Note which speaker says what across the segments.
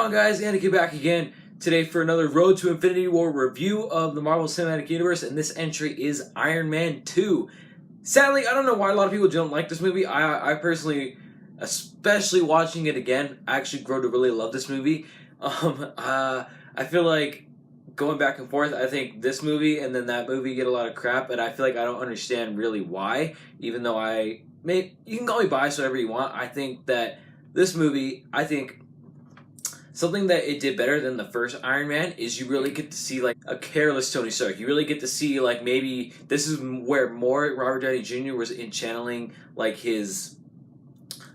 Speaker 1: on, guys? Andy back again today for another Road to Infinity War review of the Marvel Cinematic Universe, and this entry is Iron Man 2. Sadly, I don't know why a lot of people don't like this movie. I personally, especially watching it again, I actually grow to really love this movie. I feel like going back and forth, I think this movie and then that movie get a lot of crap, and I feel like I don't understand really why, even though you can call me biased whatever you want. I think that this movie, something that it did better than the first Iron Man is you really get to see like a careless Tony Stark. You really get to see like maybe this is where more Robert Downey Jr. was in channeling like his,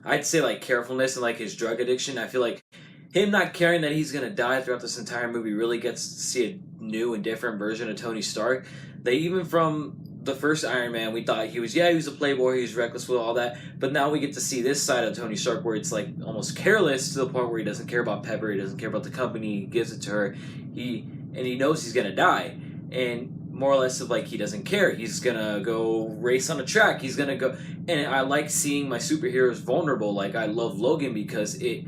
Speaker 1: I'd say like carefulness and like his drug addiction. I feel like him not caring that he's gonna die throughout this entire movie really gets to see a new and different version of Tony Stark. They even from the first Iron Man, we thought he was a playboy, he was reckless with all that, but now we get to see this side of Tony Stark where it's like almost careless to the point where he doesn't care about Pepper, he doesn't care about the company, he gives it to her, he knows he's gonna die, and more or less of like he doesn't care, he's gonna go race on a track, he's gonna go, and I like seeing my superheroes vulnerable. Like I love Logan because it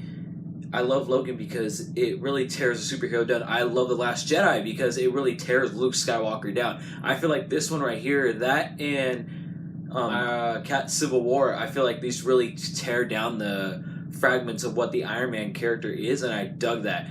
Speaker 1: really tears a superhero down. I love The Last Jedi because it really tears Luke Skywalker down. I feel like this one right here, that and Civil War, I feel like these really tear down the fragments of what the Iron Man character is, and I dug that.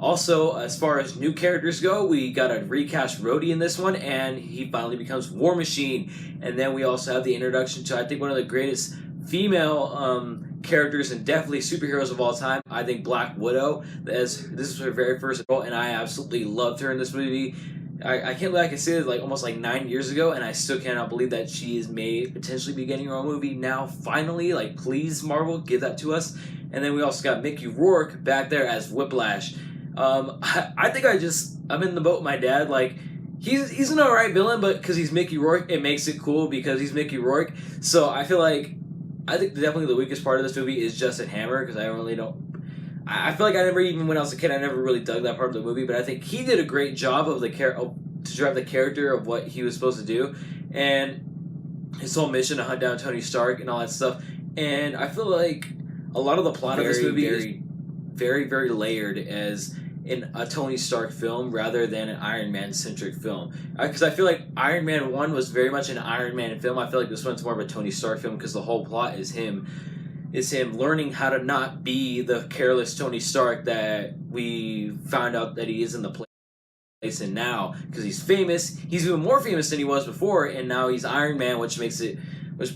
Speaker 1: Also, as far as new characters go, we got a recast Rhodey in this one, and he finally becomes War Machine. And then we also have the introduction to, I think, one of the greatest female characters and definitely superheroes of all time. I think Black Widow, this is her very first role, and I absolutely loved her in this movie. I can't believe I can say it like almost like 9 years ago, and I still cannot believe that she may potentially be getting her own movie now. Finally, like please Marvel, give that to us. And then we also got Mickey Rourke back there as Whiplash. I think I'm in the boat with my dad. Like he's an alright villain, but because he's Mickey Rourke, it makes it cool because he's Mickey Rourke. So I think definitely the weakest part of this movie is Justin Hammer, because I feel like even when I was a kid, I never really dug that part of the movie, but I think he did a great job of to drive the character of what he was supposed to do, and his whole mission to hunt down Tony Stark and all that stuff. And I feel like a lot of the plot of this movie is very, very layered as in a Tony Stark film rather than an Iron Man centric film. Because I feel like Iron Man 1 was very much an Iron Man film. I feel like this one's more of a Tony Stark film because the whole plot is him learning how to not be the careless Tony Stark that we found out that he is in the place in now, because he's famous. He's even more famous than he was before, and now he's Iron Man, which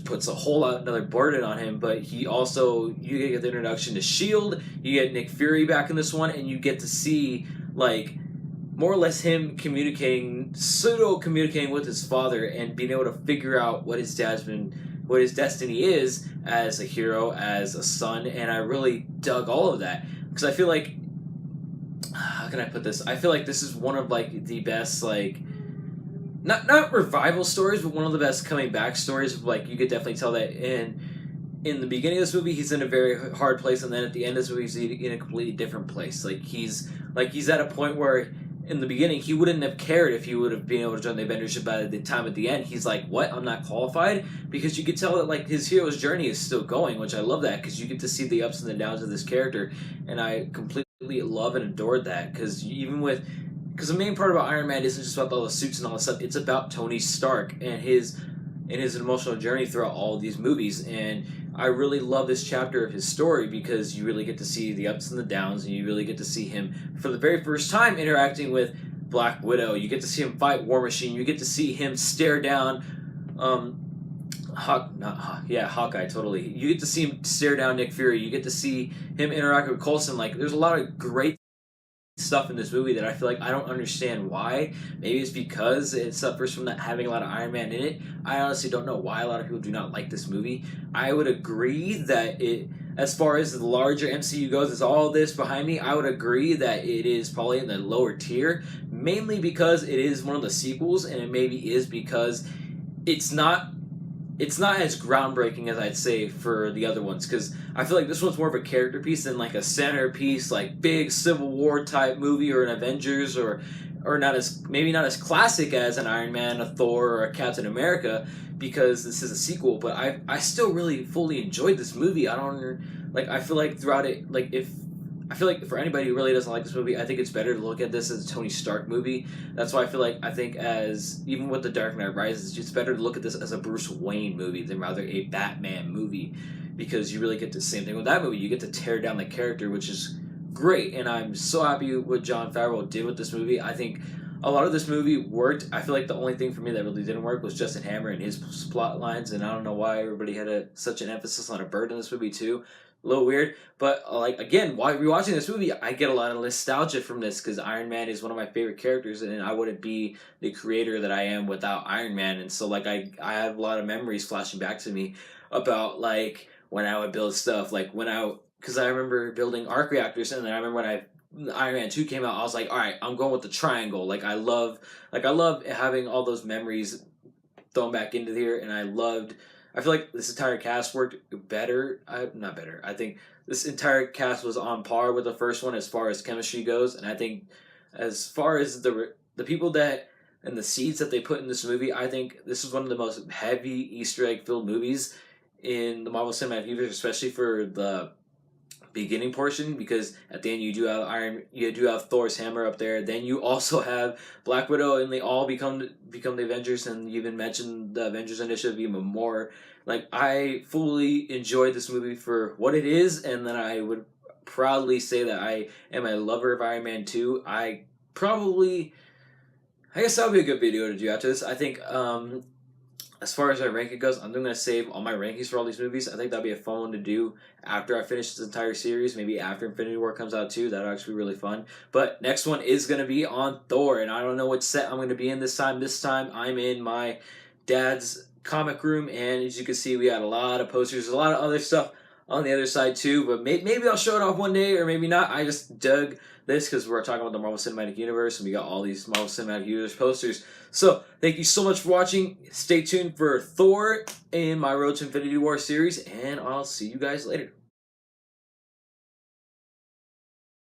Speaker 1: puts a whole lot another burden on him. But you get the introduction to S.H.I.E.L.D., you get Nick Fury back in this one, and you get to see like more or less him pseudo communicating with his father and being able to figure out what his destiny is as a hero, as a son. And I really dug all of that because I feel like, how can I put this? I feel like this is one of like the best like not revival stories, but one of the best coming back stories. Like you could definitely tell that in the beginning of this movie he's in a very hard place, and then at the end of this movie he's in a completely different place. Like he's at a point where in the beginning he wouldn't have cared if he would have been able to join the Avengers, by the time at the end he's like, what, I'm not qualified? Because you could tell that like his hero's journey is still going, which I love that because you get to see the ups and the downs of this character, and I completely love and adored that because the main part about Iron Man isn't just about all the suits and all this stuff. It's about Tony Stark and his emotional journey throughout all of these movies. And I really love this chapter of his story because you really get to see the ups and the downs, and you really get to see him for the very first time interacting with Black Widow. You get to see him fight War Machine. You get to see him stare down Hawkeye, totally. You get to see him stare down Nick Fury. You get to see him interact with Coulson. Like there's a lot of great stuff in this movie that I feel like I don't understand why. Maybe it's because it suffers from not having a lot of Iron Man in it. I honestly don't know why a lot of people do not like this movie. I would agree that as far as the larger MCU goes, is all this behind me, I would agree that it is probably in the lower tier, mainly because it is one of the sequels, and it maybe is because it's not as groundbreaking as I'd say for the other ones, because I feel like this one's more of a character piece than like a centerpiece, like big Civil War type movie or an Avengers, or maybe not as classic as an Iron Man, a Thor, or a Captain America, because this is a sequel. But I still really fully enjoyed this movie. I feel like throughout it, like if I feel like for anybody who really doesn't like this movie, I think it's better to look at this as a Tony Stark movie. That's why I think as even with The Dark Knight Rises, it's better to look at this as a Bruce Wayne movie than rather a Batman movie, because you really get the same thing with that movie. You get to tear down the character, which is great, and I'm so happy what Jon Favreau did with this movie. I think a lot of this movie worked. I feel like the only thing for me that really didn't work was Justin Hammer and his plot lines, and I don't know why everybody had such an emphasis on a bird in this movie too. A little weird, but like again, while rewatching this movie, I get a lot of nostalgia from this because Iron Man is one of my favorite characters, and I wouldn't be the creator that I am without Iron Man. And so like I have a lot of memories flashing back to me about like when I would build stuff, like because I remember building arc reactors, and then I remember when Iron Man 2 came out, I was like, all right, I'm going with the triangle. I love having all those memories thrown back into here, and I feel like this entire cast worked better. Not better. I think this entire cast was on par with the first one as far as chemistry goes, and I think as far as the people that and the seeds that they put in this movie, I think this is one of the most heavy Easter egg filled movies in the Marvel Cinematic Universe, especially for the beginning portion, because at the end you do have Thor's hammer up there. Then you also have Black Widow, and they all become the Avengers, and you even mentioned the Avengers Initiative even more. Like, I fully enjoyed this movie for what it is, and then I would proudly say that I am a lover of Iron Man 2. I guess that would be a good video to do after this. I think as far as my ranking goes, I'm going to save all my rankings for all these movies. I think that'd be a fun one to do after I finish this entire series. Maybe after Infinity War comes out too. That'll actually be really fun. But next one is going to be on Thor, and I don't know what set I'm going to be in this time. This time I'm in my dad's comic room, and as you can see, we got a lot of posters, a lot of other stuff on the other side too, but maybe I'll show it off one day, or maybe not. I just dug this because we're talking about the Marvel Cinematic Universe, and we got all these Marvel Cinematic Universe posters. So thank you so much for watching. Stay tuned for Thor in my Road to Infinity War series, and I'll see you guys later.